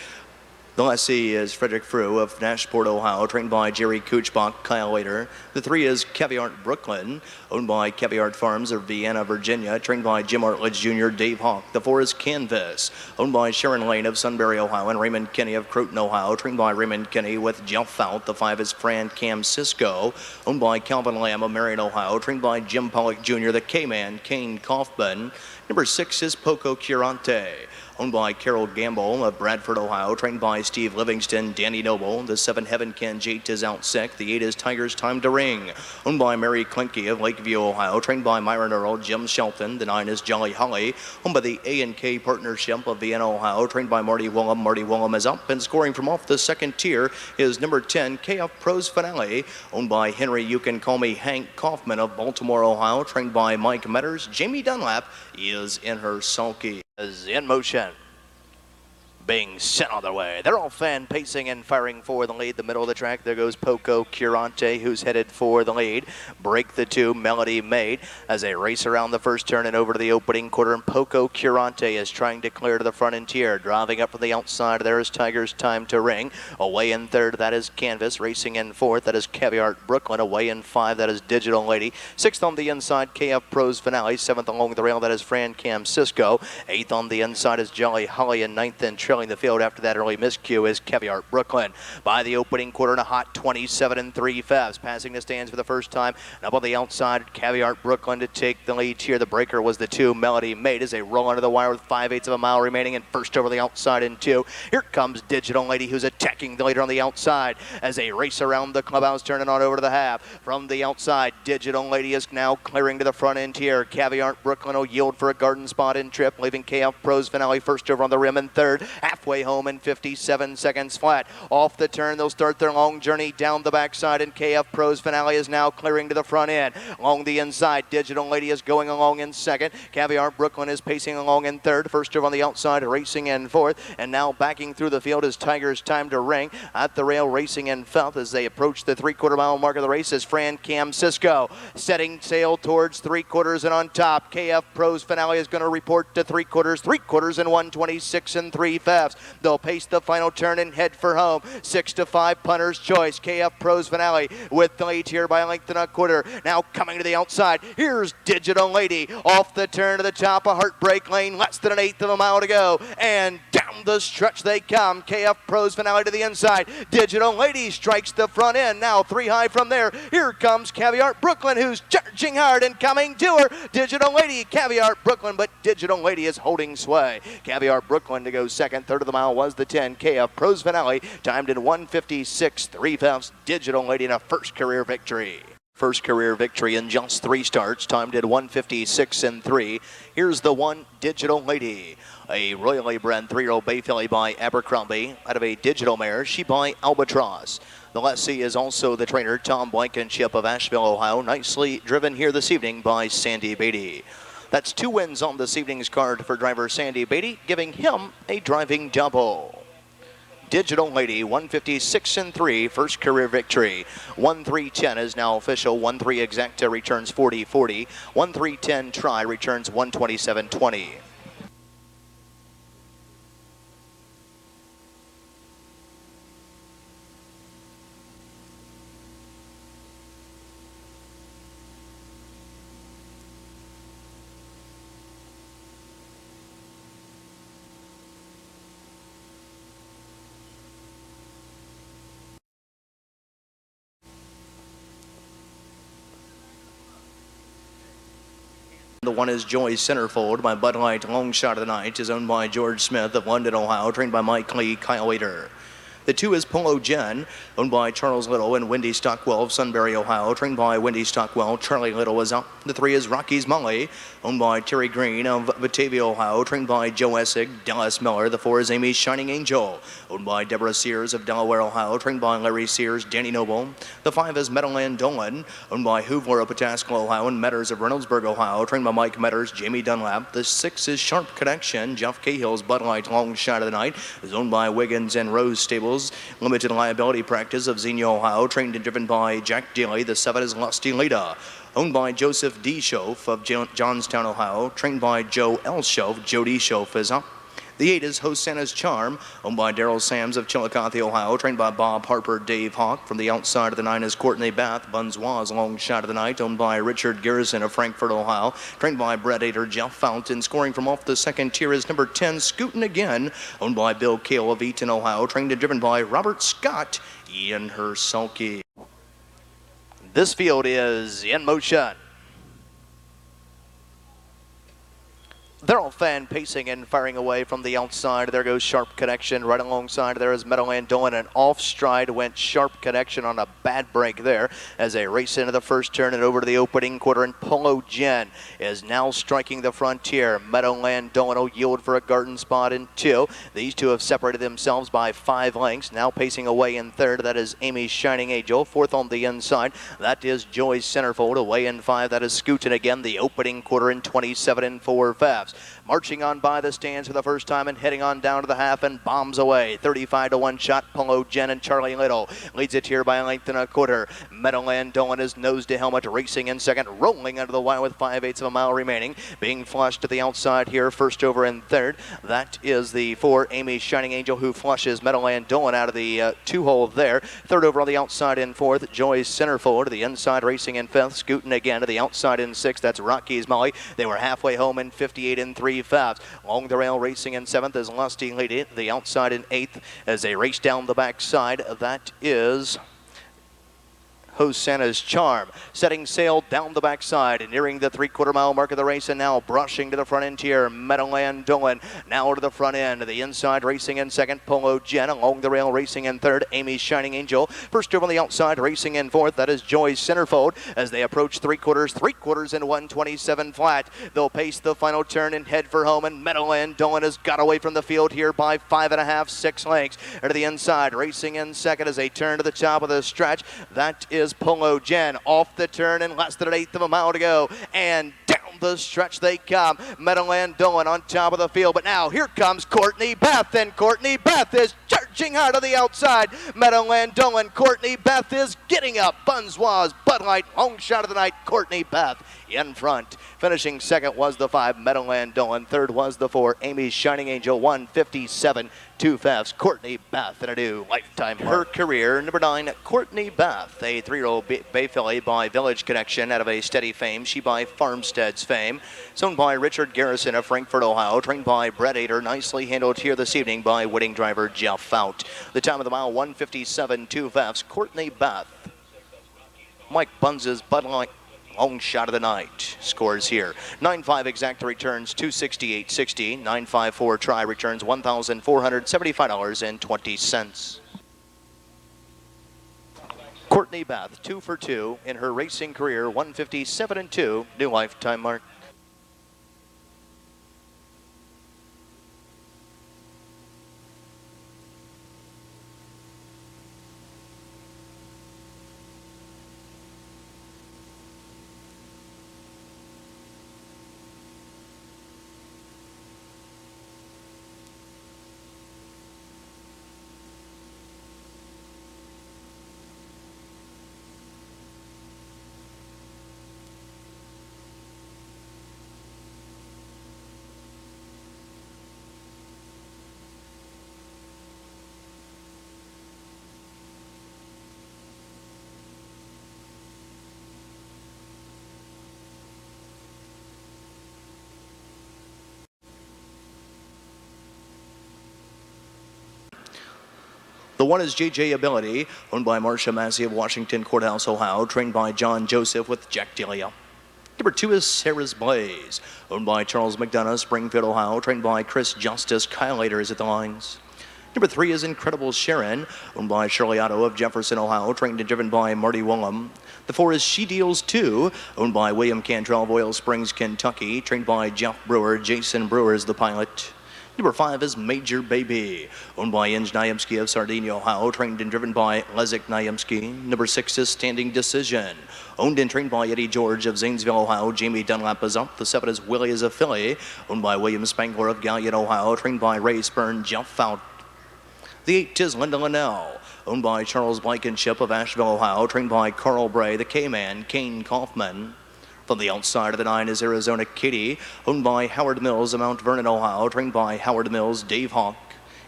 The lessee is Frederick Frew of Nashport, Ohio, trained by Jerry Kuchbach, Kyle Later. The 3 is Caviart Brooklyn, owned by Caviart Farms of Vienna, Virginia, trained by Jim Artledge Jr., Dave Hawk. The 4 is Canvas, owned by Sharon Lane of Sunbury, Ohio, and Raymond Kinney of Croton, Ohio, trained by Raymond Kinney with Jeff Fout. The 5 is Fran Cam Cisco, owned by Calvin Lamb of Marion, Ohio, trained by Jim Pollock Jr., the K-Man, Kane Kaufman. Number 6 is Poco Curante, owned by Carol Gamble of Bradford, Ohio, trained by Steve Livingston, Danny Noble. The 7, Heaven Can Jate is out sick. The 8 is Tiger's Time to Ring, owned by Mary Klinke of Lakeview, Ohio, trained by Myron Earl, Jim Shelton. The 9 is Jolly Holly, owned by the A&K Partnership of Vienna, Ohio, trained by Marty Willem. Marty Willem is up, and scoring from off the second tier is number 10, KF Pros Finale, owned by Henry You Can Call Me Hank Kaufman of Baltimore, Ohio, trained by Mike Metters. Jamie Dunlap is in her sulky. Is in motion, being sent on their way. They're all fan pacing and firing for the lead. The middle of the track, there goes Poco Curante, who's headed for the lead. Break the 2, Melody Maid, as they race around the first turn and over to the opening quarter. And Poco Curante is trying to clear to the front and tier. Driving up from the outside, there is Tiger's Time to Ring. Away in third, that is Canvas. Racing in fourth, that is Caviart Brooklyn. Away in 5, that is Digital Lady. 6th on the inside, KF Pros Finale. 7th along the rail, that is Fran Cam Cisco. 8th on the inside is Jolly Holly, and 9th in trailing the field after that early miscue is Caviart Brooklyn. By the opening quarter in a hot 27 and 3 fifths. Passing the stands for the first time. And up on the outside, Caviart Brooklyn to take the lead here. The breaker was the 2, Melody Maid, as they roll under the wire with 5/8 of a mile remaining, and first over the outside in 2. Here comes Digital Lady, who's attacking the leader on the outside as they race around the clubhouse, turning on over to the half. From the outside, Digital Lady is now clearing to the front end here. Caviart Brooklyn will yield for a garden spot in trip, leaving KF Pros Finale first over on the rim in third. Halfway home in 57 seconds flat. Off the turn, they'll start their long journey down the backside, and KF Pros Finale is now clearing to the front end. Along the inside, Digital Lady is going along in second. Caviart Brooklyn is pacing along in third. First over on the outside, racing in fourth. And now backing through the field is Tiger's Time to Ring. At the rail, racing in fifth as they approach the 3/4 mile mark of the race is Fran Cam Cisco. Setting sail towards 3/4 and on top. KF Pros Finale is going to report to 3/4 in 1:26 and 3 fifths. fifths. They'll pace the final turn and head for home. 6-5 punter's choice. KF Pro's finale with the lead here by a length and a quarter. Now coming to the outside. Here's Digital Lady off the turn to the top of Heartbreak Lane. Less than an eighth of a mile to go. And down the stretch they come. KF Pro's finale to the inside. Digital Lady strikes the front end. Now 3 high from there. Here comes Caviar Brooklyn, who's charging hard and coming to her. Digital Lady, Caviar Brooklyn, but Digital Lady is holding sway. Caviar Brooklyn to go second. Third of the mile was the 10. KF Pro's finale timed in 1:56 3/5. Digital Lady in a first career victory. First career victory in just 3 starts, timed at 1:56 3. Here's the one, Digital Lady. A royally bred 3-year-old bay filly by Abercrombie out of a digital mare, she by Albatross. The lessee is also the trainer, Tom Blankenship of Asheville, Ohio. Nicely driven here this evening by Sandy Beatty. That's 2 wins on this evening's card for driver Sandy Beatty, giving him a driving double. Digital Lady, 1:56 3, first career victory. 1:3:10 is now official. 1:3 exacta returns 40-40. 1:3:10 try returns 1:27:20. The one is Joy Centerfold by Bud Light. Long Shot of the Night is owned by George Smith of London, Ohio, trained by Mike Lee, Kyle Waiter. The 2 is Polo Jen, owned by Charles Little and Wendy Stockwell of Sunbury, Ohio, trained by Wendy Stockwell. Charlie Little is up. The 3 is Rocky's Molly, owned by Terry Green of Batavia, Ohio, trained by Joe Essig, Dallas Miller. The 4 is Amy's Shining Angel, owned by Deborah Sears of Delaware, Ohio, trained by Larry Sears, Danny Noble. The 5 is Meadowland Dolan, owned by Hoovler of Pataskala, Ohio, and Metters of Reynoldsburg, Ohio, trained by Mike Metters, Jamie Dunlap. The 6 is Sharp Connection, Jeff Cahill's Bud Light. Long Shot of the Night is owned by Wiggins and Rose Stables. Limited liability practice of Xenia, Ohio, trained and driven by Jack Daly. The 7 is Lusty Leda, owned by Joseph D. Schoaf of Johnstown, Ohio, trained by Joe L. Schoaf. Joe D. Schoaf is up. The 8 is Hosanna's Charm, owned by Daryl Sams of Chillicothe, Ohio, trained by Bob Harper, Dave Hawk. From the outside of the 9 is Courtney Bath, Bunzois, Long Shot of the Night, owned by Richard Garrison of Frankfort, Ohio, trained by Brett Ader, Jeff Fountain. Scoring from off the second tier is number 10, Scootin' Again, owned by Bill Kale of Eaton, Ohio, trained and driven by Robert Scott, Ian Hersalke. This field is in motion. They're all fan pacing and firing away from the outside. There goes Sharp Connection. Right alongside there is Meadowland Dolan. And off stride went Sharp Connection on a bad break there as they race into the first turn and over to the opening quarter. And Polo Jen is now striking the frontier. Meadowland Dolan will yield for a garden spot in 2. These 2 have separated themselves by 5 lengths. Now pacing away in 3rd. That is Amy's Shining Angel. 4th on the inside. That is Joy's Centerfold. Away in 5. That is Scootin' Again. The opening quarter in 27 4/5. Marching on by the stands for the first time and heading on down to the half and bombs away. 35-1 shot. Polo Jen and Charlie Little leads it here by a length and a quarter. Meadowland Dolan is nose to helmet racing in second, rolling under the wire with 5/8 of a mile remaining. Being flushed to the outside here, first over in 3rd. That is the 4, Amy's Shining Angel, who flushes Meadowland Dolan out of the 2-hole there. 3rd over on the outside in 4th, Joy's Centerfold to the inside, racing in 5th. Scootin' Again to the outside in 6th. That's Rocky's Molly. They were halfway home in 58 3/5. Along the rail, racing in 7th is Lusty Lady. The outside in 8th as they race down the backside. That is Hosanna's Charm, setting sail down the backside and nearing the 3/4 mile mark of the race, and now brushing to the front end here. Meadowland Dolan now to the front end. To the inside, racing in 2nd, Polo Jen. Along the rail, racing in 3rd, Amy's Shining Angel. First over on the outside, racing in 4th. That is Joy's Centerfold as they approach 3/4 in 1:27 flat. They'll pace the final turn and head for home, and Meadowland Dolan has got away from the field here by 5.5, 6 lengths. To the inside, racing in 2nd as they turn to the top of the stretch. That is Polo Jen off the turn and less than an 1/8 of a mile to go, and down the stretch they come. Meadowland Dolan on top of the field, but now here comes Courtney Beth, and Courtney Beth is charging stretching hard to the outside. Meadowland Dolan, Courtney Beth is getting up. Bunzwa's Bud Light, long shot of the night, Courtney Beth in front. Finishing second was the 5, Meadowland Dolan. Third was the 4, Amy's Shining Angel, 1:57. 2 fifths, Courtney Beth in a new lifetime mark. Her career, number 9, Courtney Beth, a 3-year-old bay filly by Village Connection out of a steady fame. She by Farmstead's fame. It's owned by Richard Garrison of Frankfort, Ohio. Trained by Brett Ader. Nicely handled here this evening by winning driver Jeff Fout. The time of the mile, 1:57, 2 fifths, Courtney Beth. Mike Bunz's Bud Light. Long shot of the night scores here. 9.5 exacta returns $268.60. 9.54 try returns $1,475.20. Courtney Beth, 2 for 2 in her racing career, 1:57.2, new lifetime mark. The 1 is JJ Ability, owned by Marcia Massey of Washington Courthouse, Ohio, trained by John Joseph with Jack Delia. Number 2 is Sarah's Blaze, owned by Charles McDonough, Springfield, Ohio, trained by Chris Justice. Kyle Later is at the lines. Number 3 is Incredible Sharon, owned by Shirley Otto of Jefferson, Ohio, trained and driven by Marty Willem. The 4 is She Deals 2, owned by William Cantrell of Oil Springs, Kentucky, trained by Jeff Brewer. Jason Brewer is the pilot. Number 5 is Major Baby, owned by Inge Niemski of Sardinia, Ohio, trained and driven by Leszek Niemski. Number 6 is Standing Decision, owned and trained by Eddie George of Zanesville, Ohio. Jamie Dunlap is up. The 7 is Willie is a filly, owned by William Spangler of Gallion, Ohio, trained by Ray Spurn, Jeff Fout. The 8 is Linda Linnell, owned by Charles Blankenship of Asheville, Ohio, trained by Carl Bray, the K-Man, Kane Kaufman. From the outside of the 9 is Arizona Kitty, owned by Howard Mills of Mount Vernon, Ohio, trained by Howard Mills, Dave Hawk.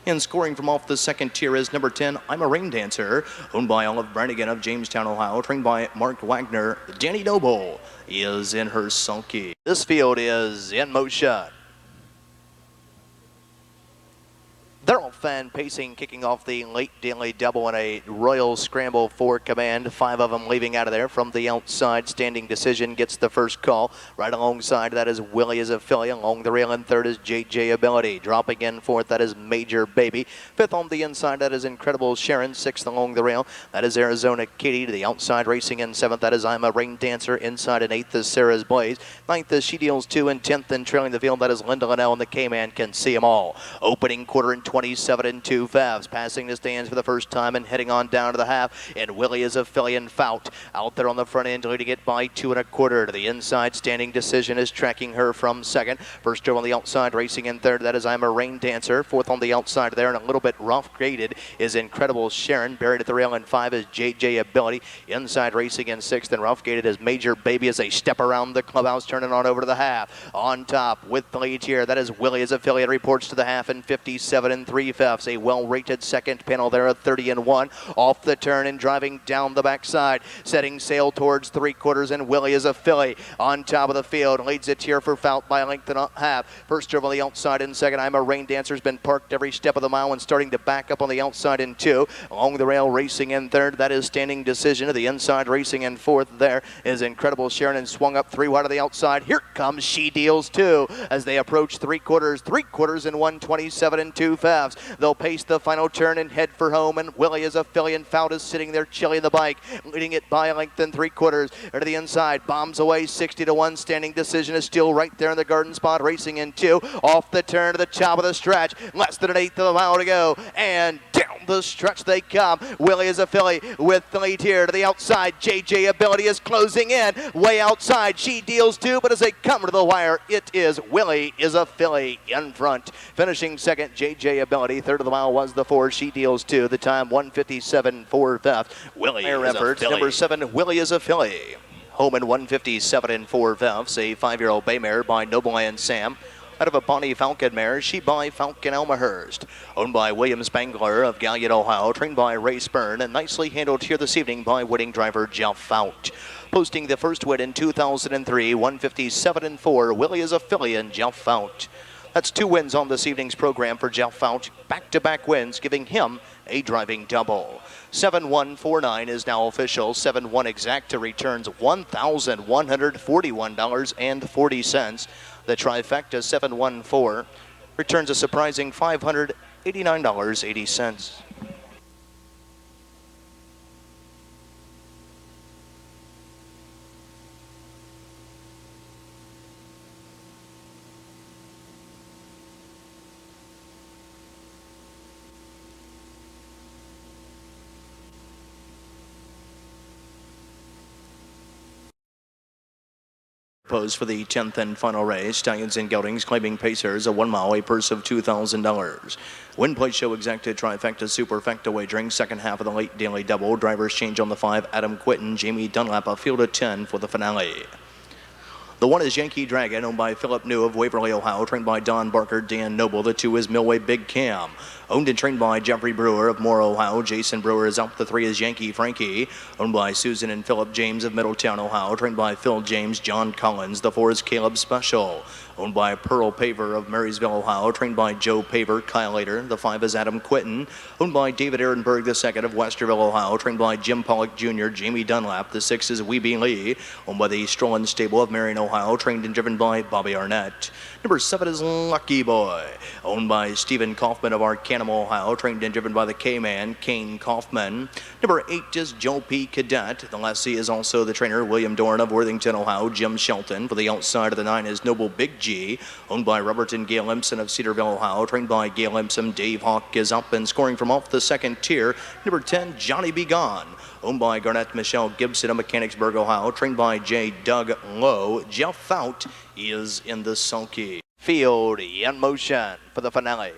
And scoring from off the second tier is number 10, I'm a Rain Dancer, owned by Olive Brannigan of Jamestown, Ohio, trained by Mark Wagner. Danny Noble is in her sulky. This field is in motion. They're all fan pacing, kicking off the late daily double in a royal scramble for command. 5 of them leaving out of there from the outside. Standing Decision gets the first call. Right alongside that is Willie is a filly. Along the rail in third is JJ Ability. Dropping in fourth, that is Major Baby. Fifth on the inside, that is Incredible Sharon. Sixth along the rail, that is Arizona Kitty. To the outside racing in seventh, that is I'm a Rain Dancer. Inside in eighth is Sarah's Blaze. Ninth is She Deals 2, and 10th and trailing the field, that is Linda Linnell, and the K-Man can see them all. Opening quarter in 27 2 fifths, passing the stands for the first time and heading on down to the half. And Willie is a filly and Fout out there on the front end, leading it by 2 1/4. To the inside, Standing Decision is tracking her from second. First two on the outside, racing in third, that is I'm a Rain Dancer. Fourth on the outside there, and a little bit rough graded is Incredible Sharon. Buried at the rail in 5 is JJ Ability. Inside racing in sixth, and rough graded is Major Baby as they step around the clubhouse, turning on over to the half. On top with the lead here, that is Willie is affiliate, reports to the half in 57 3 fifths. A well-rated second panel there at 30 1. Off the turn and driving down the backside, setting sail towards 3/4, and Willie is a filly on top of the field. Leads it here for Fout by a length and a half. First over the outside in second, I'm a Rain Dancer's been parked every step of the mile and starting to back up on the outside in 2. Along the rail racing in third, that is Standing Decision. To the inside racing in fourth, there is Incredible Sharon, and swung up 3 wide of the outside. Here comes She Deals 2 as they approach 3/4 in 1:27 2 fifths. They'll pace the final turn and head for home, and Willie is a filly, and Fout is sitting there chilling the bike, leading it by a length and 3/4. To the inside, bombs away 60 1. Standing Decision is still right there in the garden spot, racing in 2. Off the turn to the top of the stretch, less than an eighth of a mile to go, and down down the stretch they come. Willie is a filly with the lead here to the outside. JJ Ability is closing in. Way outside. She deals two, but as they come to the wire, it is Willie is a filly in front. Finishing second, JJ Ability. Third of the mile was the 4. She deals two. The time 1:57 4/5. Willie is a filly. Number 7, Willie is a filly. Home in 1:57 4/5. A 5-year-old bay mare by Noble and Sam. Out of a Bonnie Falcon mare, she by Falcon Elmhurst. Owned by William Spangler of Gallaudet, Ohio. Trained by Ray Spurn and nicely handled here this evening by winning driver Jeff Fout. Posting the first win in 2003, 1:57 4. Willie is a filly and Jeff Fout. That's 2 wins on this evening's program for Jeff Fout. Back-to-back wins, giving him a driving double. 7149 is now official. 71 exacta returns $1,141.40. The trifecta 714 returns a surprising $589.80. Pose for the 10th and final race. Stallions and Geldings claiming pacers. A 1 mile, a purse of $2,000. Win play show exacted trifecta superfecta wagering. Second half of the late daily double. Drivers change on the 5. Adam Quinton, Jamie Dunlap, a field of 10 for the finale. The 1 is Yankee Dragon, owned by Philip New of Waverly, Ohio, trained by Don Barker, Dan Noble. The 2 is Millway Big Cam, owned and trained by Jeffrey Brewer of Moore, Ohio. Jason Brewer is out. The 3 is Yankee Frankie, owned by Susan and Philip James of Middletown, Ohio, trained by Phil James, John Collins. The 4 is Caleb Special, owned by Pearl Paver of Marysville, Ohio, trained by Joe Paver, Kyle Later. The 5 is Adam Quinton, owned by David Ehrenberg II of Westerville, Ohio, trained by Jim Pollock Jr., Jamie Dunlap. The 6 is Weeby Lee, owned by the Strollen Stable of Marion, Ohio, trained and driven by Bobby Arnett. Number 7 is Lucky Boy, owned by Stephen Kaufman of Arcanum, Ohio, trained and driven by the K-Man, Kane Kaufman. Number 8 is Joe P. Cadet. The lessee is also the trainer, William Dorn of Worthington, Ohio. Jim Shelton. For the outside of the 9 is Noble Big G, owned by Robert and Gail Impson of Cedarville, Ohio, trained by Gail Impson. Dave Hawk is up and scoring from off the second tier. Number 10, Johnny Be Gone, owned by Garnett Michelle Gibson of Mechanicsburg, Ohio, trained by J. Doug Lowe. Jeff Fout is in the sulky. Field in motion for the finale.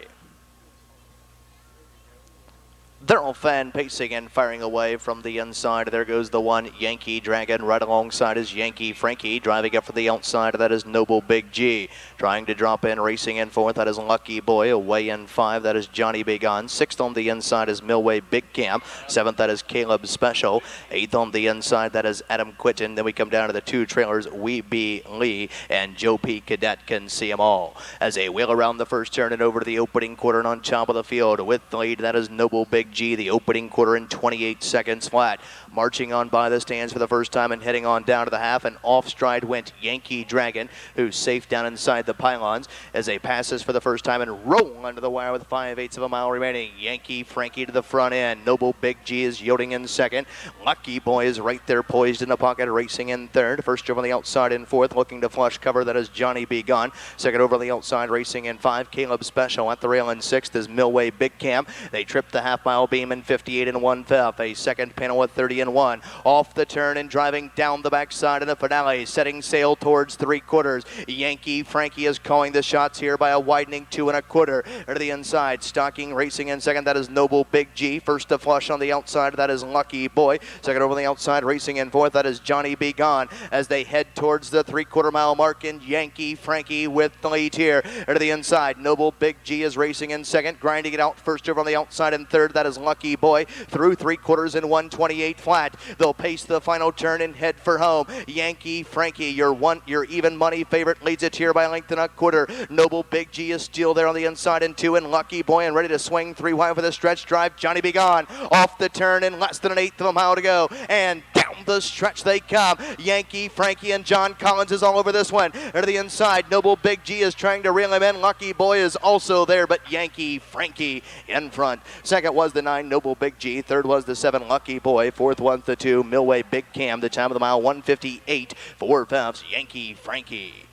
They're all fan pacing and firing away from the inside. There goes the 1, Yankee Dragon. Right alongside is Yankee Frankie. Driving up for the outside, that is Noble Big G. Trying to drop in, racing in 4th, that is Lucky Boy. Away in 5, that is Johnny Be Gone. 6th on the inside is Millway Big Cam. 7th, that is Caleb Special. 8th on the inside, that is Adam Quinton. Then we come down to the 2 trailers, Weeby Lee and Joe P. Cadet. Can see them all as they wheel around the first turn and over to the opening quarter and on top of the field with the lead. That is Noble Big G. The opening quarter in 28 seconds flat. Marching on by the stands for the first time and heading on down to the half, and off stride went Yankee Dragon, who's safe down inside the pylons as they passes for the first time and roll under the wire with 5/8 of a mile remaining. Yankee Frankie to the front end. Noble Big G is yielding in second. Lucky Boy is right there poised in the pocket, racing in third. First over the outside in 4th, looking to flush cover, that is Johnny Be Gone. Second over the outside, racing in 5, Caleb Special. At the rail in 6th is Millway Big Cam. They trip the half mile beam in 58 1/5. A second panel at 30 1. Off the turn and driving down the backside in the finale, setting sail towards 3/4. Yankee Frankie is calling the shots here by a widening 2 1/4. To the inside, stalking, racing in second, that is Noble Big G. First to flush on the outside, that is Lucky Boy. Second over the outside, racing in 4th, that is Johnny Be Gone. As they head towards the 3/4 mile mark, and Yankee Frankie with the lead here. To the inside, Noble Big G is racing in second, grinding it out. First over on the outside in 3rd, that is Lucky Boy. Through 3/4 in 1:28 flat. They'll pace the final turn and head for home. Yankee Frankie, your even money favorite, leads it here by a length and 1/4. Noble Big G is still there on the inside in 2, and Lucky Boy and ready to swing 3 wide with a stretch drive. Johnny Be Gone off the turn in less than 1/8 of a mile to go, and down the stretch they come. Yankee Frankie and John Collins is all over this one. To the inside, Noble Big G is trying to reel him in. Lucky Boy is also there, but Yankee Frankie in front. Second was the 9, Noble Big G. Third was the 7, Lucky Boy. Fourth was the 2, Millway Big Cam. The time of the mile, 1:58 4/5. Yankee Frankie.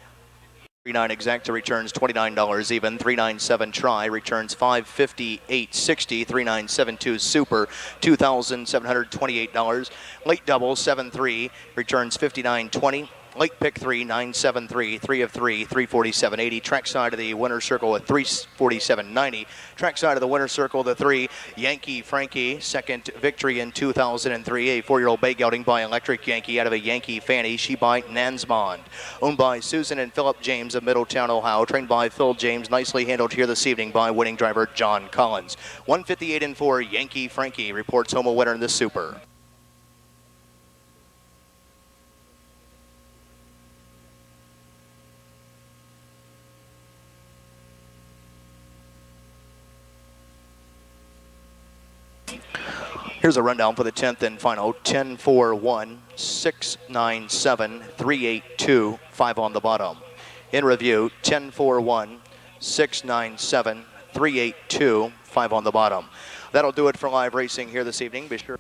39 exacta returns $29 even. 397 try returns $558.60. 3972 super $2,728. Late double 7-3 returns $59.20. Late pick 3 973 3 of 3 347.80. Track side of the winner's circle at 347.90. Track side of the winner's circle the 3 Yankee Frankie, second victory in 2003. A 4-year-old bay gelding by Electric Yankee out of a Yankee Fanny. She by Nansmond. Owned by Susan and Philip James of Middletown, Ohio. Trained by Phil James. Nicely handled here this evening by winning driver John Collins. 158 and 4 Yankee Frankie reports home a winner in the Super. Here's a rundown for the 10th and final. 10-4-1, 6-9-7, 3-8-2, 5 on the bottom. In review, 10-4-1, 6-9-7, 3-8-2, 5 on the bottom. That'll do it for live racing here this evening. Be sure